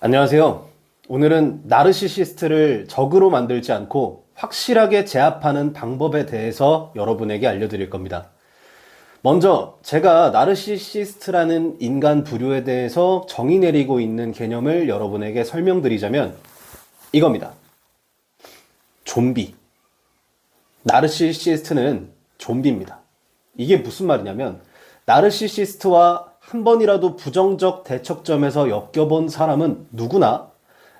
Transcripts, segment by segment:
안녕하세요. 오늘은 나르시시스트를 적으로 만들지 않고 확실하게 제압하는 방법에 대해서 여러분에게 알려드릴 겁니다. 먼저 제가 나르시시스트라는 인간 부류에 대해서 정의 내리고 있는 개념을 여러분에게 설명드리자면 이겁니다. 좀비. 나르시시스트는 좀비입니다. 이게 무슨 말이냐면 나르시시스트와 한 번이라도 부정적 대척점에서 엮여본 사람은 누구나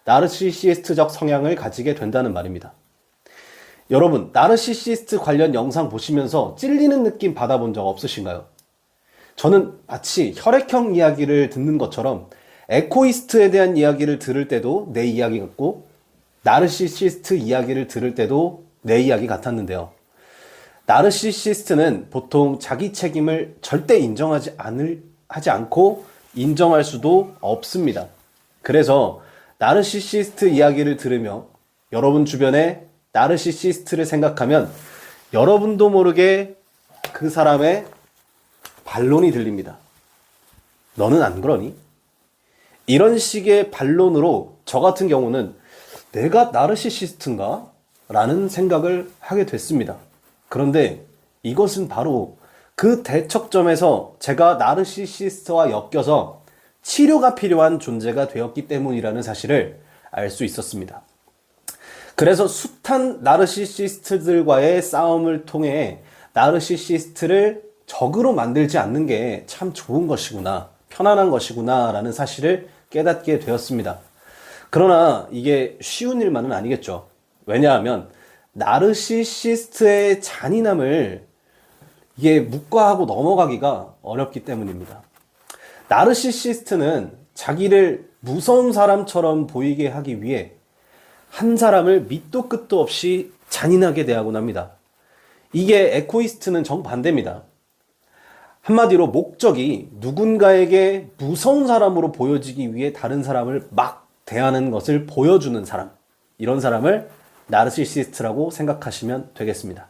나르시시스트적 성향을 가지게 된다는 말입니다. 여러분, 나르시시스트 관련 영상 보시면서 찔리는 느낌 받아본 적 없으신가요? 저는 마치 혈액형 이야기를 듣는 것처럼 에코이스트에 대한 이야기를 들을 때도 내 이야기 같고 나르시시스트 이야기를 들을 때도 내 이야기 같았는데요. 나르시시스트는 보통 자기 책임을 절대 하지 않고 인정할 수도 없습니다. 그래서 나르시시스트 이야기를 들으며 여러분 주변에 나르시시스트를 생각하면 여러분도 모르게 그 사람의 반론이 들립니다. 너는 안 그러니? 이런 식의 반론으로 저 같은 경우는 내가 나르시시스트인가? 라는 생각을 하게 됐습니다. 그런데 이것은 바로 그 대척점에서 제가 나르시시스트와 엮여서 치료가 필요한 존재가 되었기 때문이라는 사실을 알 수 있었습니다. 그래서 숱한 나르시시스트들과의 싸움을 통해 나르시시스트를 적으로 만들지 않는 게 참 좋은 것이구나, 편안한 것이구나 라는 사실을 깨닫게 되었습니다. 그러나 이게 쉬운 일만은 아니겠죠. 왜냐하면 나르시시스트의 잔인함을 이게 묵과하고 넘어가기가 어렵기 때문입니다. 나르시시스트는 자기를 무서운 사람처럼 보이게 하기 위해 한 사람을 밑도 끝도 없이 잔인하게 대하곤 합니다. 이게 에코이스트는 정반대입니다. 한마디로 목적이 누군가에게 무서운 사람으로 보여지기 위해 다른 사람을 막 대하는 것을 보여주는 사람, 이런 사람을 나르시시스트라고 생각하시면 되겠습니다.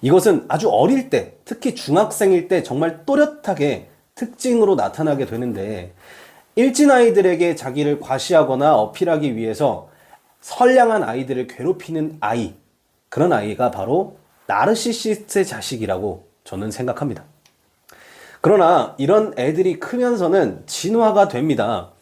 이것은 아주 어릴 때, 특히 중학생일 때 정말 또렷하게 특징으로 나타나게 되는데, 일진 아이들에게 자기를 과시하거나 어필하기 위해서 선량한 아이들을 괴롭히는 아이, 그런 아이가 바로 나르시시스트의 자식이라고 저는 생각합니다. 그러나 이런 애들이 크면서는 진화가 됩니다.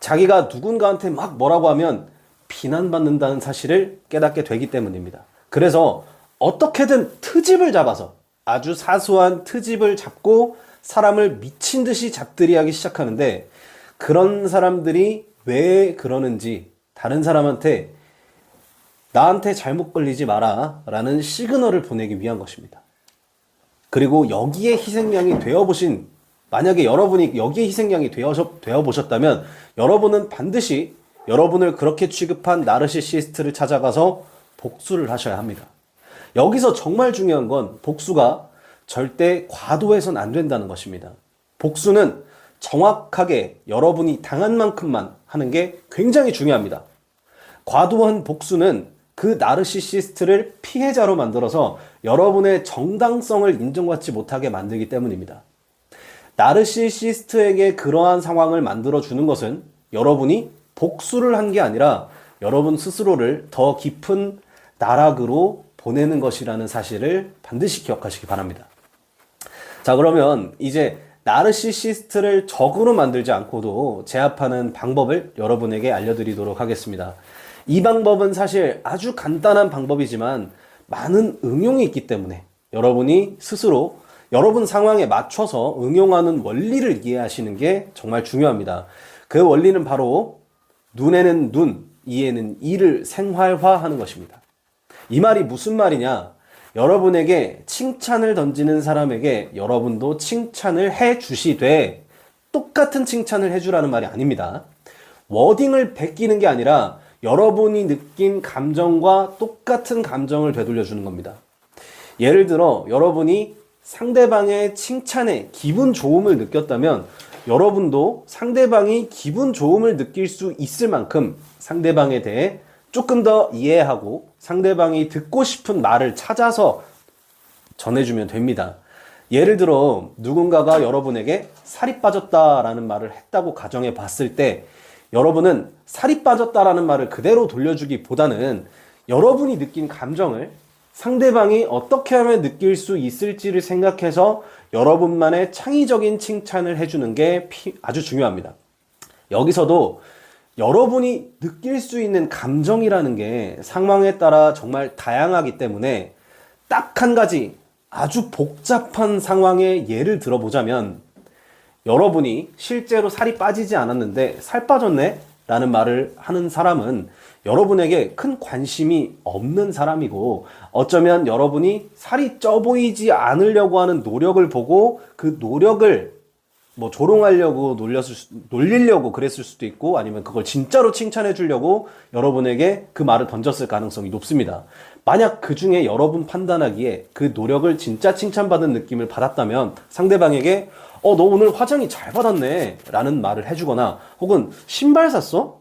자기가 누군가한테 막 뭐라고 하면 비난받는다는 사실을 깨닫게 되기 때문입니다. 그래서 어떻게든 트집을 잡아서, 아주 사소한 트집을 잡고 사람을 미친 듯이 잡들이하기 시작하는데, 그런 사람들이 왜 그러는지 다른 사람한테 나한테 잘못 걸리지 마라 라는 시그널을 보내기 위한 것입니다. 그리고 여기에 희생양이 되어보신, 만약에 여러분이 여기에 희생양이 되어보셨다면 여러분은 반드시 여러분을 그렇게 취급한 나르시시스트를 찾아가서 복수를 하셔야 합니다. 여기서 정말 중요한 건 복수가 절대 과도해서는 안 된다는 것입니다. 복수는 정확하게 여러분이 당한 만큼만 하는 게 굉장히 중요합니다. 과도한 복수는 그 나르시시스트를 피해자로 만들어서 여러분의 정당성을 인정받지 못하게 만들기 때문입니다. 나르시시스트에게 그러한 상황을 만들어주는 것은 여러분이 복수를 한 게 아니라 여러분 스스로를 더 깊은 나락으로 보내는 것이라는 사실을 반드시 기억하시기 바랍니다. 자, 그러면 이제 나르시시스트를 적으로 만들지 않고도 제압하는 방법을 여러분에게 알려드리도록 하겠습니다. 이 방법은 사실 아주 간단한 방법이지만 많은 응용이 있기 때문에 여러분이 스스로 여러분 상황에 맞춰서 응용하는 원리를 이해하시는 게 정말 중요합니다. 그 원리는 바로 눈에는 눈, 이에는 이를 생활화하는 것입니다. 이 말이 무슨 말이냐? 여러분에게 칭찬을 던지는 사람에게 여러분도 칭찬을 해 주시되 똑같은 칭찬을 해주라는 말이 아닙니다. 워딩을 베끼는 게 아니라 여러분이 느낀 감정과 똑같은 감정을 되돌려주는 겁니다. 예를 들어 여러분이 상대방의 칭찬에 기분 좋음을 느꼈다면 여러분도 상대방이 기분 좋음을 느낄 수 있을 만큼 상대방에 대해 조금 더 이해하고 상대방이 듣고 싶은 말을 찾아서 전해주면 됩니다. 예를 들어 누군가가 여러분에게 살이 빠졌다라는 말을 했다고 가정해 봤을 때 여러분은 살이 빠졌다라는 말을 그대로 돌려주기보다는 여러분이 느낀 감정을 상대방이 어떻게 하면 느낄 수 있을지를 생각해서 여러분만의 창의적인 칭찬을 해주는 게 아주 중요합니다. 여기서도 여러분이 느낄 수 있는 감정이라는 게 상황에 따라 정말 다양하기 때문에 딱 한 가지 아주 복잡한 상황의 예를 들어보자면, 여러분이 실제로 살이 빠지지 않았는데 살 빠졌네? 라는 말을 하는 사람은 여러분에게 큰 관심이 없는 사람이고, 어쩌면 여러분이 살이 쪄 보이지 않으려고 하는 노력을 보고 그 노력을 조롱하려고 놀리려고 그랬을 수도 있고, 아니면 그걸 진짜로 칭찬해 주려고 여러분에게 그 말을 던졌을 가능성이 높습니다. 만약 그 중에 여러분 판단하기에 그 노력을 진짜 칭찬받은 느낌을 받았다면 상대방에게 너 오늘 화장이 잘 받았네 라는 말을 해주거나, 혹은 신발 샀어?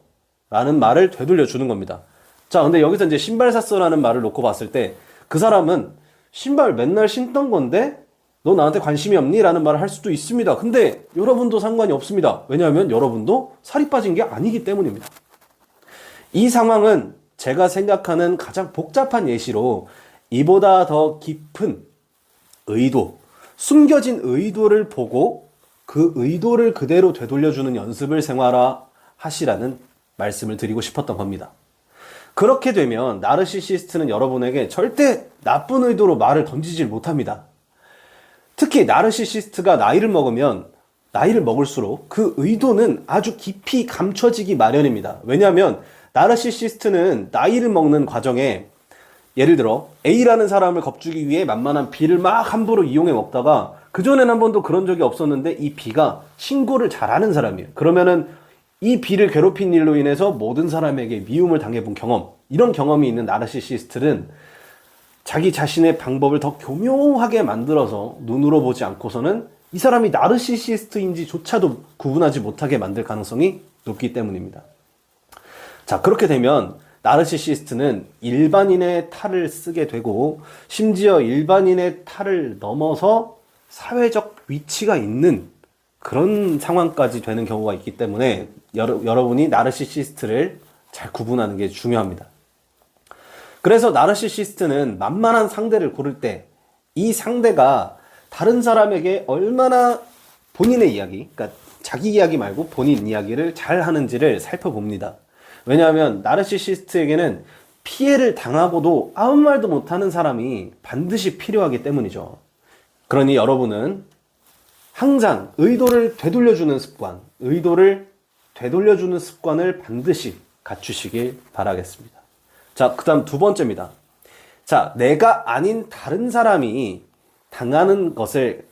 라는 말을 되돌려 주는 겁니다. 자, 근데 여기서 이제 신발 샀어 라는 말을 놓고 봤을 때 그 사람은 신발 맨날 신던 건데 너 나한테 관심이 없니? 라는 말을 할 수도 있습니다. 근데 여러분도 상관이 없습니다. 왜냐하면 여러분도 살이 빠진 게 아니기 때문입니다. 이 상황은 제가 생각하는 가장 복잡한 예시로 이보다 더 깊은 의도, 숨겨진 의도를 보고 그 의도를 그대로 되돌려주는 연습을 생활화하시라는 말씀을 드리고 싶었던 겁니다. 그렇게 되면 나르시시스트는 여러분에게 절대 나쁜 의도로 말을 던지질 못합니다. 특히 나르시시스트가 나이를 먹으면 나이를 먹을수록 그 의도는 아주 깊이 감춰지기 마련입니다. 왜냐하면 나르시시스트는 나이를 먹는 과정에, 예를 들어 A라는 사람을 겁주기 위해 만만한 B를 막 함부로 이용해 먹다가 그전엔 한 번도 그런 적이 없었는데 이 B가 신고를 잘하는 사람이에요. 그러면은 이 B를 괴롭힌 일로 인해서 모든 사람에게 미움을 당해본 경험, 이런 경험이 있는 나르시시스트는 자기 자신의 방법을 더 교묘하게 만들어서 눈으로 보지 않고서는 이 사람이 나르시시스트인지조차도 구분하지 못하게 만들 가능성이 높기 때문입니다. 자, 그렇게 되면 나르시시스트는 일반인의 탈을 쓰게 되고, 심지어 일반인의 탈을 넘어서 사회적 위치가 있는 그런 상황까지 되는 경우가 있기 때문에 여러분이 나르시시스트를 잘 구분하는 게 중요합니다. 그래서 나르시시스트는 만만한 상대를 고를 때 이 상대가 다른 사람에게 얼마나 본인의 이야기, 그러니까 자기 이야기 말고 본인 이야기를 잘 하는지를 살펴봅니다. 왜냐하면 나르시시스트에게는 피해를 당하고도 아무 말도 못하는 사람이 반드시 필요하기 때문이죠. 그러니 여러분은 항상 의도를 되돌려주는 습관을 반드시 갖추시길 바라겠습니다. 자, 그 다음 두 번째입니다. 자, 내가 아닌 다른 사람이 당하는 것을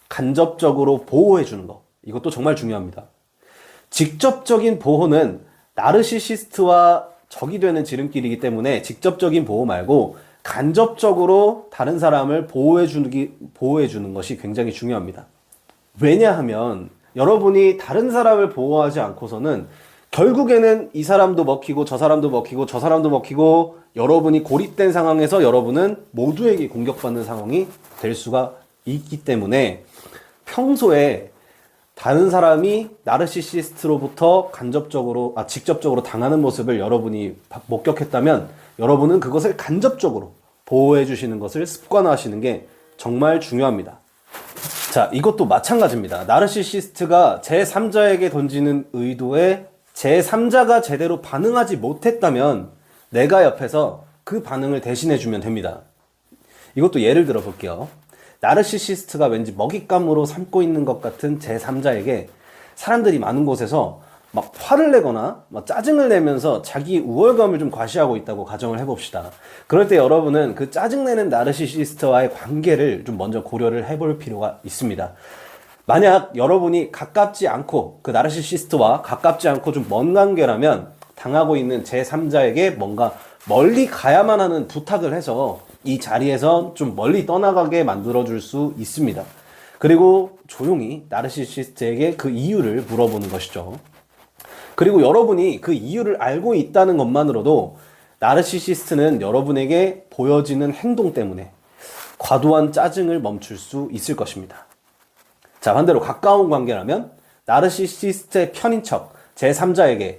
간접적으로 보호해주는 것. 이것도 정말 중요합니다. 직접적인 보호는 나르시시스트와 적이 되는 지름길이기 때문에 직접적인 보호 말고 간접적으로 다른 사람을 보호해주는 것이 굉장히 중요합니다. 왜냐하면 여러분이 다른 사람을 보호하지 않고서는 결국에는 이 사람도 먹히고 저 사람도 먹히고 저 사람도 먹히고 여러분이 고립된 상황에서 여러분은 모두에게 공격받는 상황이 될 수가 있기 때문에 평소에 다른 사람이 나르시시스트로부터 직접적으로 당하는 모습을 여러분이 목격했다면 여러분은 그것을 간접적으로 보호해 주시는 것을 습관화하시는 게 정말 중요합니다. 자, 이것도 마찬가지입니다. 나르시시스트가 제3자에게 던지는 의도에 제3자가 제대로 반응하지 못했다면 내가 옆에서 그 반응을 대신해 주면 됩니다. 이것도 예를 들어 볼게요. 나르시시스트가 왠지 먹잇감으로 삼고 있는 것 같은 제3자에게 사람들이 많은 곳에서 막 화를 내거나 막 짜증을 내면서 자기 우월감을 좀 과시하고 있다고 가정을 해봅시다. 그럴 때 여러분은 그 짜증내는 나르시시스트와의 관계를 좀 먼저 고려를 해볼 필요가 있습니다. 만약 여러분이 가깝지 않고 그 나르시시스트와 가깝지 않고 좀 먼 관계라면 당하고 있는 제3자에게 뭔가 멀리 가야만 하는 부탁을 해서 이 자리에서 좀 멀리 떠나가게 만들어줄 수 있습니다. 그리고 조용히 나르시시스트에게 그 이유를 물어보는 것이죠. 그리고 여러분이 그 이유를 알고 있다는 것만으로도 나르시시스트는 여러분에게 보여지는 행동 때문에 과도한 짜증을 멈출 수 있을 것입니다. 자, 반대로 가까운 관계라면 나르시시스트의 편인 척, 제3자에게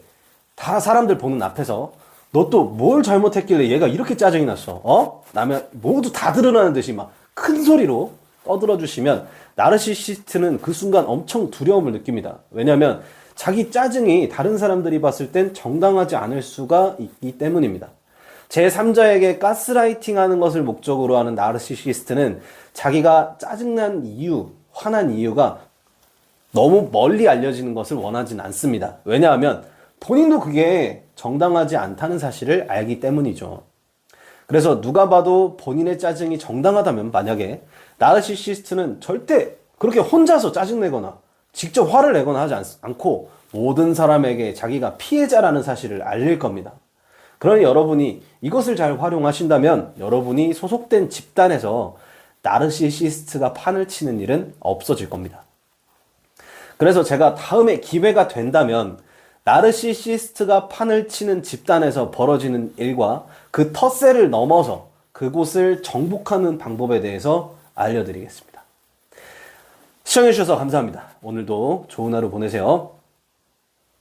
다 사람들 보는 앞에서 너 또 뭘 잘못했길래 얘가 이렇게 짜증이 났어? 라면 모두 다 드러나는 듯이 막 큰 소리로 떠들어 주시면 나르시시스트는 그 순간 엄청 두려움을 느낍니다. 왜냐하면 자기 짜증이 다른 사람들이 봤을 땐 정당하지 않을 수가 있기 때문입니다. 제3자에게 가스라이팅 하는 것을 목적으로 하는 나르시시스트는 자기가 짜증난 이유, 화난 이유가 너무 멀리 알려지는 것을 원하진 않습니다. 왜냐하면 본인도 그게 정당하지 않다는 사실을 알기 때문이죠. 그래서 누가 봐도 본인의 짜증이 정당하다면 만약에 나르시시스트는 절대 그렇게 혼자서 짜증내거나 직접 화를 내거나 하지 않고 모든 사람에게 자기가 피해자라는 사실을 알릴 겁니다. 그러니 여러분이 이것을 잘 활용하신다면 여러분이 소속된 집단에서 나르시시스트가 판을 치는 일은 없어질 겁니다. 그래서 제가 다음에 기회가 된다면 나르시시스트가 판을 치는 집단에서 벌어지는 일과 그 텃세를 넘어서 그곳을 정복하는 방법에 대해서 알려드리겠습니다. 시청해주셔서 감사합니다. 오늘도 좋은 하루 보내세요.